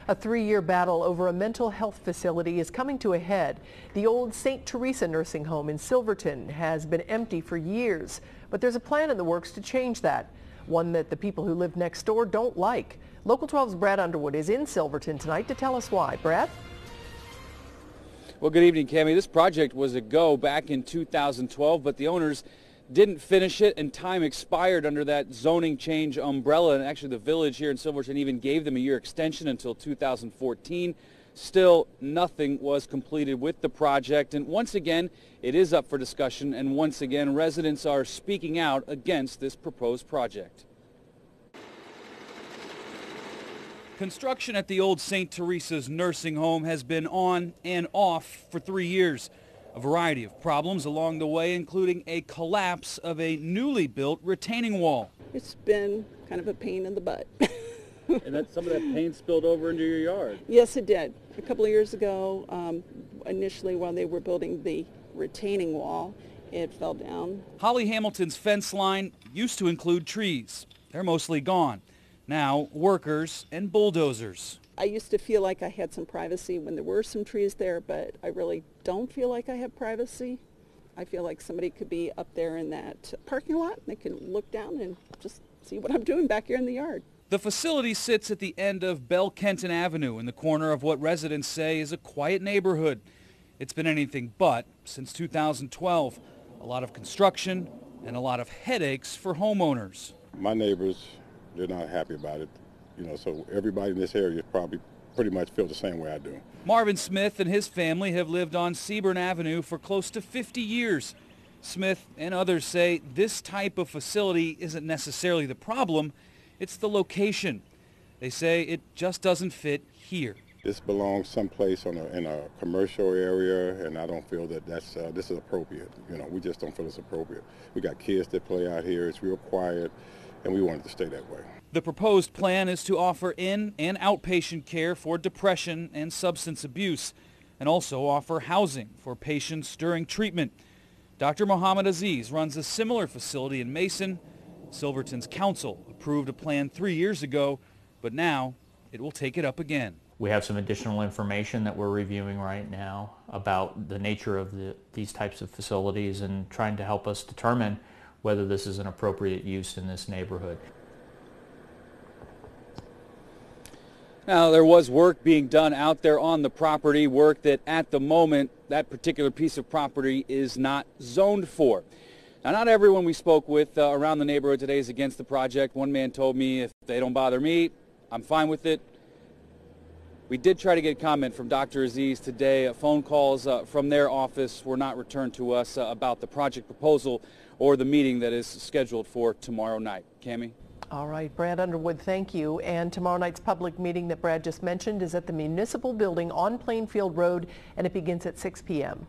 A 3-year battle over a mental health facility is coming to a head. The old St. Teresa nursing home in Silverton has been empty for years, but there's a plan in the works to change that, one that the people who live next door don't like. Local 12's Brad Underwood is in Silverton tonight to tell us why. Brad? Well, good evening, Cammie. This project was a go back in 2012, but the owners didn't finish it, and time expired under that zoning change umbrella. And actually, the village here in Silverton even gave them a year extension until 2014. Still, nothing was completed with the project. And once again, it is up for discussion. And once again, residents are speaking out against this proposed project. Construction at the old St. Teresa's nursing home has been on and off for 3 years. A variety of problems along the way, including a collapse of a newly built retaining wall. It's been kind of a pain in the butt. And that some of that paint spilled over into your yard. Yes, it did. A couple of years ago, initially while they were building the retaining wall, it fell down. Holly Hamilton's fence line used to include trees. They're mostly gone. Now, workers and bulldozers. I used to feel like I had some privacy when there were some trees there, but I really don't feel like I have privacy. I feel like somebody could be up there in that parking lot and they can look down and just see what I'm doing back here in the yard. The facility sits at the end of Bell Kenton Avenue in the corner of what residents say is a quiet neighborhood. It's been anything but since 2012. A lot of construction and a lot of headaches for homeowners. My neighbors, they're not happy about it. So everybody in this area probably pretty much feel the same way I do. Marvin Smith and his family have lived on Seaburn Avenue for close to 50 years. Smith and others say this type of facility isn't necessarily the problem, it's the location. They say it just doesn't fit here. This belongs someplace in a commercial area, and I don't feel that this is appropriate. We just don't feel it's appropriate. We got kids that play out here, it's real quiet, and we want it to stay that way. The proposed plan is to offer in- and outpatient care for depression and substance abuse, and also offer housing for patients during treatment. Dr. Mohammed Aziz runs a similar facility in Mason. Silverton's council approved a plan 3 years ago, but now it will take it up again. We have some additional information that we're reviewing right now about the nature of these types of facilities and trying to help us determine whether this is an appropriate use in this neighborhood. Now, there was work being done out there on the property, work that at the moment that particular piece of property is not zoned for. Now, not everyone we spoke with around the neighborhood today is against the project. One man told me, if they don't bother me, I'm fine with it. We did try to get comment from Dr. Aziz today. Phone calls from their office were not returned to us about the project proposal or the meeting that is scheduled for tomorrow night. Cammie? All right, Brad Underwood, thank you. And tomorrow night's public meeting that Brad just mentioned is at the Municipal Building on Plainfield Road, and it begins at 6 p.m.